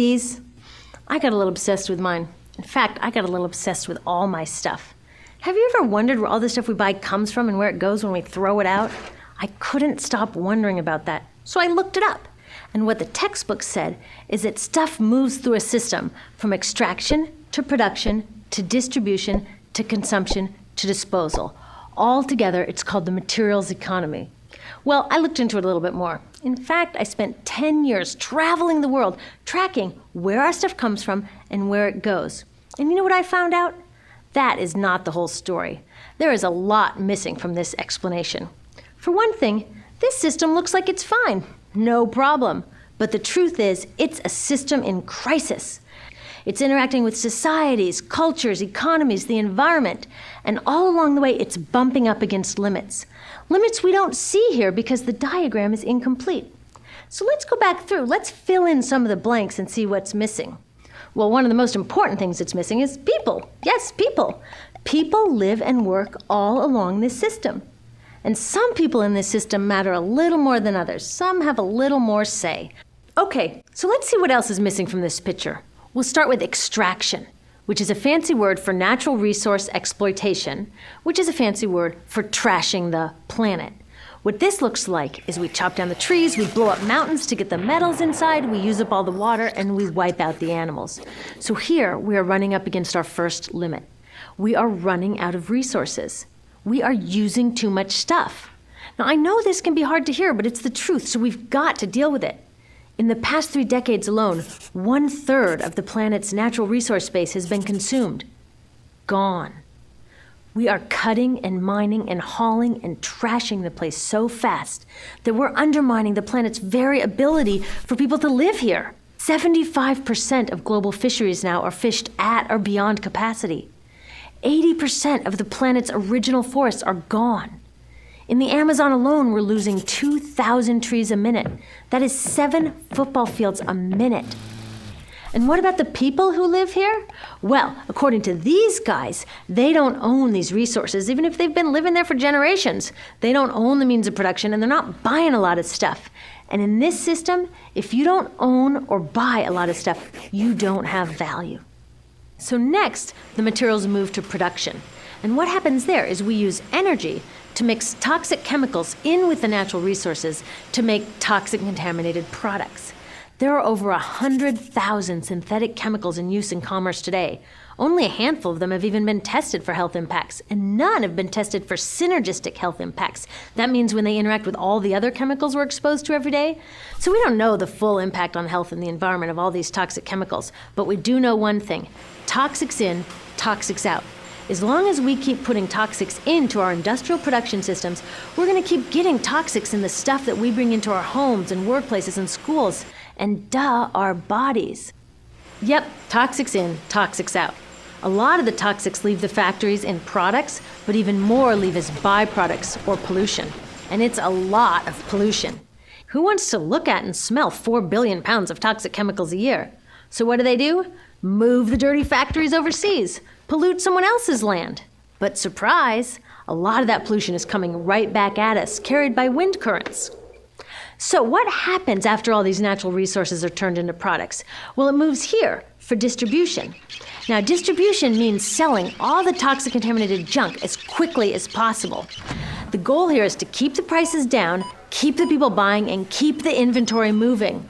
these? I got a little obsessed with mine. In fact, I got a little obsessed with all my stuff. Have you ever wondered where all the stuff we buy comes from and where it goes when we throw it out? I couldn't stop wondering about that, so I looked it up. And what the textbook said is that stuff moves through a system from extraction to production to distribution to consumption to disposal. All together, it's called the materials economy. Well, I looked into it a little bit more. In fact, I spent 10 years traveling the world, tracking where our stuff comes from and where it goes. And you know what I found out? That is not the whole story. There is a lot missing from this explanation. For one thing, this system looks like it's fine. No problem. But the truth is, it's a system in crisis. It's interacting with societies, cultures, economies, the environment, and all along the way, it's bumping up against limits. Limits we don't see here because the diagram is incomplete. So let's go back through. Let's fill in some of the blanks and see what's missing. Well, one of the most important things that's missing is people. Yes, people. People live and work all along this system. And some people in this system matter a little more than others. Some have a little more say. Okay, so let's see what else is missing from this picture. We'll start with extraction, which is a fancy word for natural resource exploitation, which is a fancy word for trashing the planet. What this looks like is we chop down the trees, we blow up mountains to get the metals inside, we use up all the water, and we wipe out the animals. So here we are running up against our first limit. We are running out of resources. We are using too much stuff. Now I know this can be hard to hear, but it's the truth, so we've got to deal with it. In the past 3 decades alone, 1/3 of the planet's natural resource base has been consumed. Gone. We are cutting and mining and hauling and trashing the place so fast that we're undermining the planet's very ability for people to live here. 75% of global fisheries now are fished at or beyond capacity. 80% of the planet's original forests are gone. In the Amazon alone, we're losing 2,000 trees a minute. That is 7 football fields a minute. And what about the people who live here? Well, according to these guys, they don't own these resources, even if they've been living there for generations. They don't own the means of production, and they're not buying a lot of stuff. And in this system, if you don't own or buy a lot of stuff, you don't have value. So next, the materials move to production. And what happens there is we use energy to mix toxic chemicals in with the natural resources to make toxic contaminated products. There are over 100,000 synthetic chemicals in use in commerce today. Only a handful of them have even been tested for health impacts, and none have been tested for synergistic health impacts. That means when they interact with all the other chemicals we're exposed to every day. So we don't know the full impact on health and the environment of all these toxic chemicals, but we do know one thing: toxics in, toxics out. As long as we keep putting toxics into our industrial production systems, we're going to keep getting toxics in the stuff that we bring into our homes and workplaces and schools, and our bodies. Yep, toxics in, toxics out. A lot of the toxics leave the factories in products, but even more leave as byproducts or pollution. And it's a lot of pollution. Who wants to look at and smell 4 billion pounds of toxic chemicals a year? So what do? Move the dirty factories overseas. Pollute someone else's land. But surprise, a lot of that pollution is coming right back at us, carried by wind currents. So what happens after all these natural resources are turned into products? Well, it moves here for distribution. Now, distribution means selling all the toxic contaminated junk as quickly as possible. The goal here is to keep the prices down, keep the people buying, and keep the inventory moving.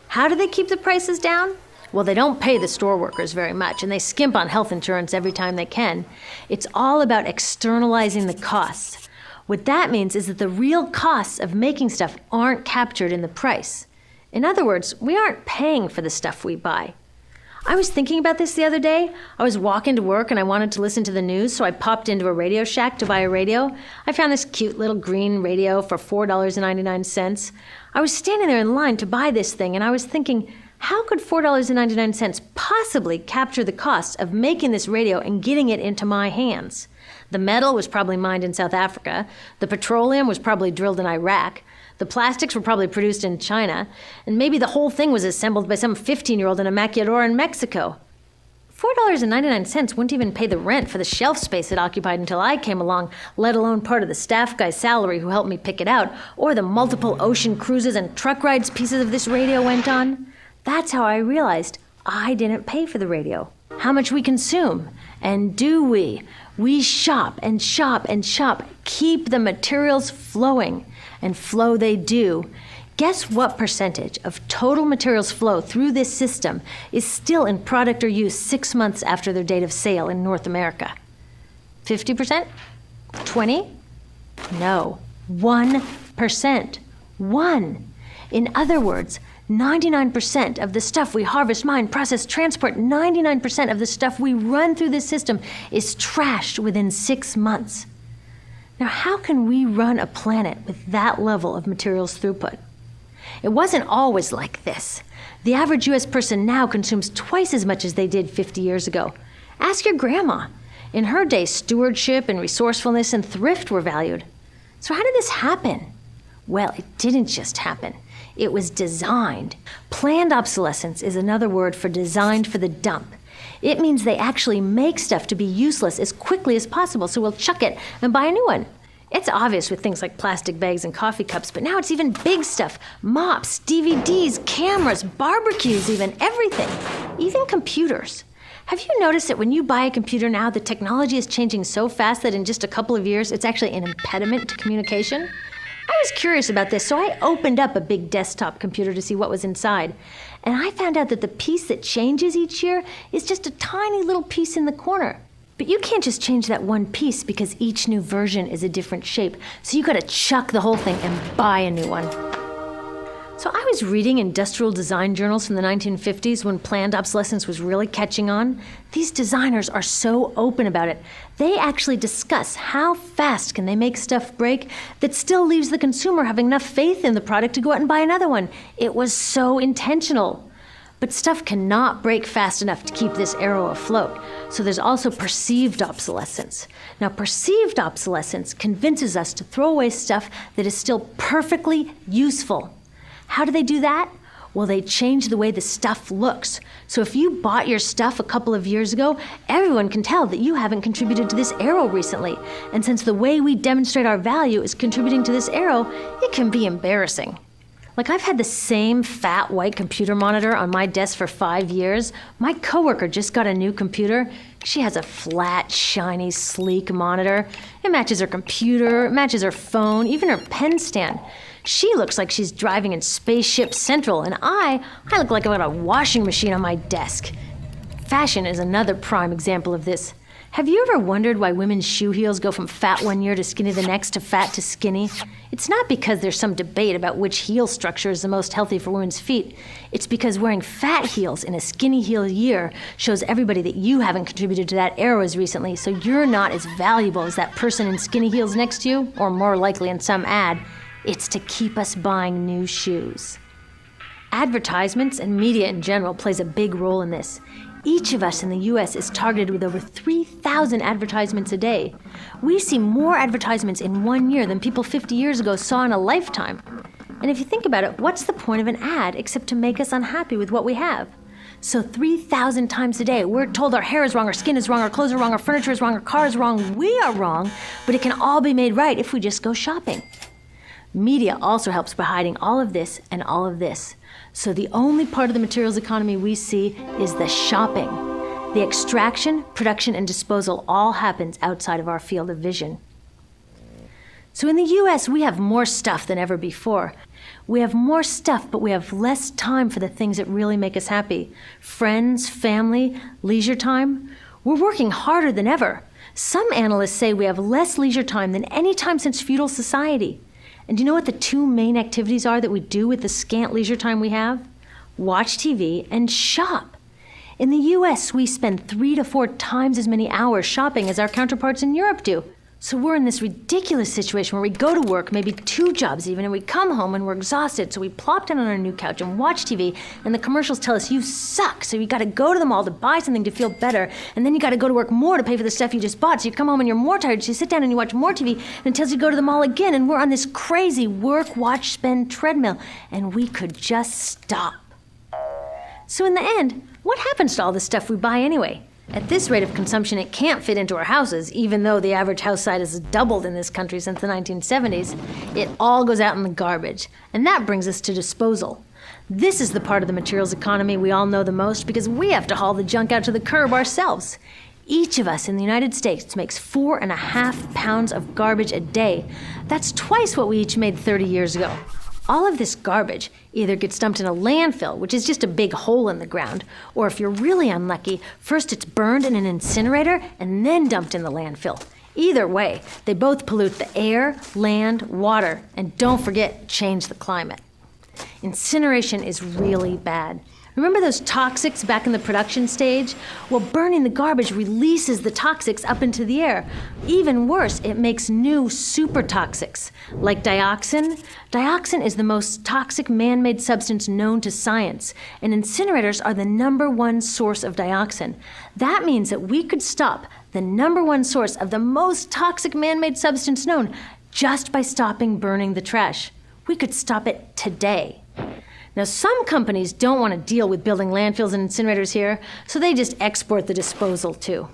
How do they keep the prices down? Well, they don't pay the store workers very much, and they skimp on health insurance every time they can. It's all about externalizing the costs. What that means is that the real costs of making stuff aren't captured in the price. In other words, we aren't paying for the stuff we buy. I was thinking about this the other day. I was walking to work and I wanted to listen to the news, so I popped into a Radio Shack to buy a radio. I found this cute little green radio for $4.99. I was standing there in line to buy this thing, and I was thinking, how could $4.99 possibly capture the cost of making this radio and getting it into my hands? The metal was probably mined in South Africa. The petroleum was probably drilled in Iraq. The plastics were probably produced in China. And maybe the whole thing was assembled by some 15-year-old in a maquiladora in Mexico. $4.99 wouldn't even pay the rent for the shelf space it occupied until I came along, let alone part of the staff guy's salary who helped me pick it out, or the multiple ocean cruises and truck rides pieces of this radio went on. That's how I realized I didn't pay for the radio. How much we consume. And do we? We shop and shop and shop. Keep the materials flowing. And flow they do. Guess what percentage of total materials flow through this system is still in product or use 6 months after their date of sale in North America? 50%? 20? No. 1%. 1. In other words, 99% of the stuff we harvest, mine, process, transport, 99% of the stuff we run through this system is trashed within 6 months. Now, how can we run a planet with that level of materials throughput? It wasn't always like this. The average U.S. person now consumes twice as much as they did 50 years ago. Ask your grandma. In her day, stewardship and resourcefulness and thrift were valued. So how did this happen? Well, it didn't just happen. It was designed. Planned obsolescence is another word for designed for the dump. It means they actually make stuff to be useless as quickly as possible, so we'll chuck it and buy a new one. It's obvious with things like plastic bags and coffee cups, but now it's even big stuff. Mops, DVDs, cameras, barbecues even, everything. Even computers. Have you noticed that when you buy a computer now, the technology is changing so fast that in just a couple of years, it's actually an impediment to communication? I was curious about this, so I opened up a big desktop computer to see what was inside. And I found out that the piece that changes each year is just a tiny little piece in the corner. But you can't just change that one piece because each new version is a different shape. So you gotta chuck the whole thing and buy a new one. So I was reading industrial design journals from the 1950s when planned obsolescence was really catching on. These designers are so open about it. They actually discuss how fast can they make stuff break that still leaves the consumer having enough faith in the product to go out and buy another one. It was so intentional. But stuff cannot break fast enough to keep this arrow afloat. So there's also perceived obsolescence. Now, perceived obsolescence convinces us to throw away stuff that is still perfectly useful. How do they do that? Well, they change the way the stuff looks. So if you bought your stuff a couple of years ago, everyone can tell that you haven't contributed to this arrow recently. And since the way we demonstrate our value is contributing to this arrow, it can be embarrassing. Like, I've had the same fat white computer monitor on my desk for 5 years. My coworker just got a new computer. She has a flat, shiny, sleek monitor. It matches her computer, it matches her phone, even her pen stand. She looks like she's driving in Spaceship Central, and I look like I've got a washing machine on my desk. Fashion is another prime example of this. Have you ever wondered why women's shoe heels go from fat one year to skinny the next to fat to skinny? It's not because there's some debate about which heel structure is the most healthy for women's feet. It's because wearing fat heels in a skinny heel year shows everybody that you haven't contributed to that arrow as recently, so you're not as valuable as that person in skinny heels next to you, or more likely in some ad. It's to keep us buying new shoes. Advertisements and media in general plays a big role in this. Each of us in the U.S. is targeted with over 3,000 advertisements a day. We see more advertisements in 1 year than people 50 years ago saw in a lifetime. And if you think about it, what's the point of an ad except to make us unhappy with what we have? So 3,000 times a day, we're told our hair is wrong, our skin is wrong, our clothes are wrong, our furniture is wrong, our car is wrong, we are wrong, but it can all be made right if we just go shopping. Media also helps by hiding all of this and all of this. So the only part of the materials economy we see is the shopping. The extraction, production, and disposal all happens outside of our field of vision. So in the US, we have more stuff than ever before. We have more stuff, but we have less time for the things that really make us happy. Friends, family, leisure time. We're working harder than ever. Some analysts say we have less leisure time than any time since feudal society. And do you know what the two main activities are that we do with the scant leisure time we have? Watch TV and shop. In the US, we spend 3 to 4 times as many hours shopping as our counterparts in Europe do. So we're in this ridiculous situation where we go to work, maybe 2 jobs even, and we come home and we're exhausted, so we plop down on our new couch and watch TV, and the commercials tell us you suck, so you gotta go to the mall to buy something to feel better, and then you gotta go to work more to pay for the stuff you just bought, so you come home and you're more tired, so you sit down and you watch more TV, and it tells you to go to the mall again, and we're on this crazy work, watch, spend treadmill, and we could just stop. So in the end, what happens to all the stuff we buy anyway? At this rate of consumption, it can't fit into our houses, even though the average house size has doubled in this country since the 1970s. It all goes out in the garbage. And that brings us to disposal. This is the part of the materials economy we all know the most because we have to haul the junk out to the curb ourselves. Each of us in the United States makes 4.5 pounds of garbage a day. That's twice what we each made 30 years ago. All of this garbage either gets dumped in a landfill, which is just a big hole in the ground, or if you're really unlucky, first it's burned in an incinerator and then dumped in the landfill. Either way, they both pollute the air, land, water, and don't forget, change the climate. Incineration is really bad. Remember those toxics back in the production stage? Well, burning the garbage releases the toxics up into the air. Even worse, it makes new super toxics, like dioxin. Dioxin is the most toxic man-made substance known to science, and incinerators are the #1 source of dioxin. That means that we could stop the #1 source of the most toxic man-made substance known just by stopping burning the trash. We could stop it today. Now, some companies don't want to deal with building landfills and incinerators here, so they just export the disposal too.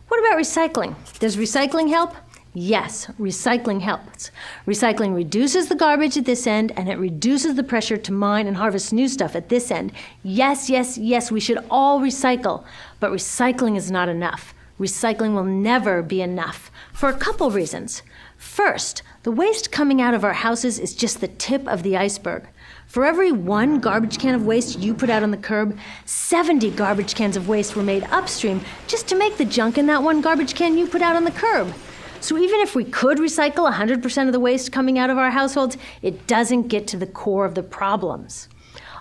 What about recycling? Does recycling help? Yes, recycling helps. Recycling reduces the garbage at this end, and it reduces the pressure to mine and harvest new stuff at this end. Yes, yes, yes, we should all recycle, but recycling is not enough. Recycling will never be enough for a couple reasons. First, the waste coming out of our houses is just the tip of the iceberg. For every 1 garbage can of waste you put out on the curb, 70 garbage cans of waste were made upstream just to make the junk in that 1 garbage can you put out on the curb. So even if we could recycle 100% of the waste coming out of our households, it doesn't get to the core of the problems.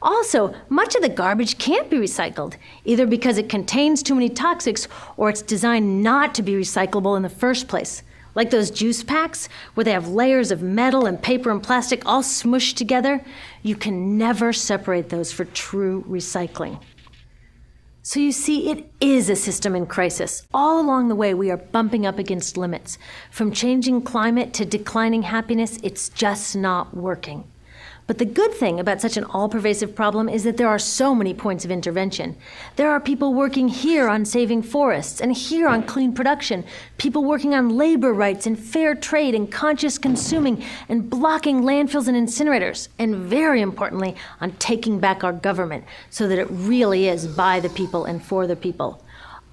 Also, much of the garbage can't be recycled, either because it contains too many toxics or it's designed not to be recyclable in the first place. Like those juice packs, where they have layers of metal and paper and plastic all smushed together, you can never separate those for true recycling. So you see, it is a system in crisis. All along the way, we are bumping up against limits. From changing climate to declining happiness, it's just not working. But the good thing about such an all-pervasive problem is that there are so many points of intervention. There are people working here on saving forests and here on clean production, people working on labor rights and fair trade and conscious consuming and blocking landfills and incinerators, and very importantly, on taking back our government so that it really is by the people and for the people.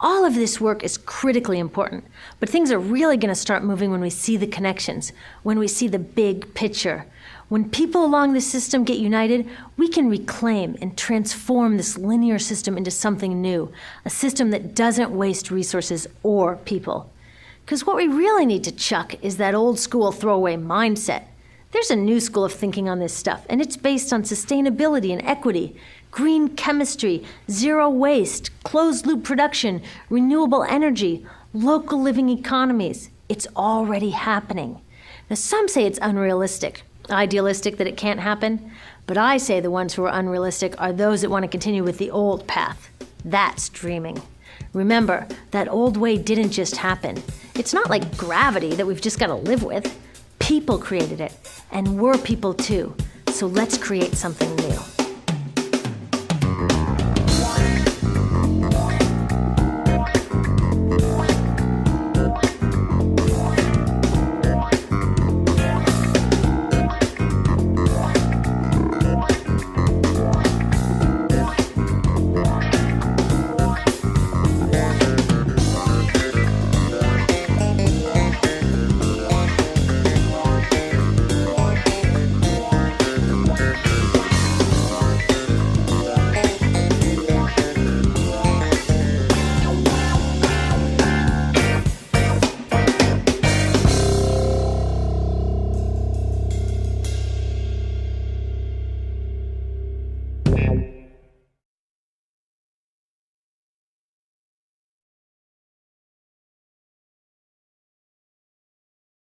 All of this work is critically important, but things are really going to start moving when we see the connections, when we see the big picture. When people along the system get united, we can reclaim and transform this linear system into something new, a system that doesn't waste resources or people. Because what we really need to chuck is that old school throwaway mindset. There's a new school of thinking on this stuff, and it's based on sustainability and equity, green chemistry, zero waste, closed-loop production, renewable energy, local living economies. It's already happening. Now, some say it's unrealistic, idealistic that it can't happen, but I say the ones who are unrealistic are those that want to continue with the old path. That's dreaming. Remember, that old way didn't just happen. It's not like gravity that we've just got to live with. People created it, and we're people too. So let's create something new.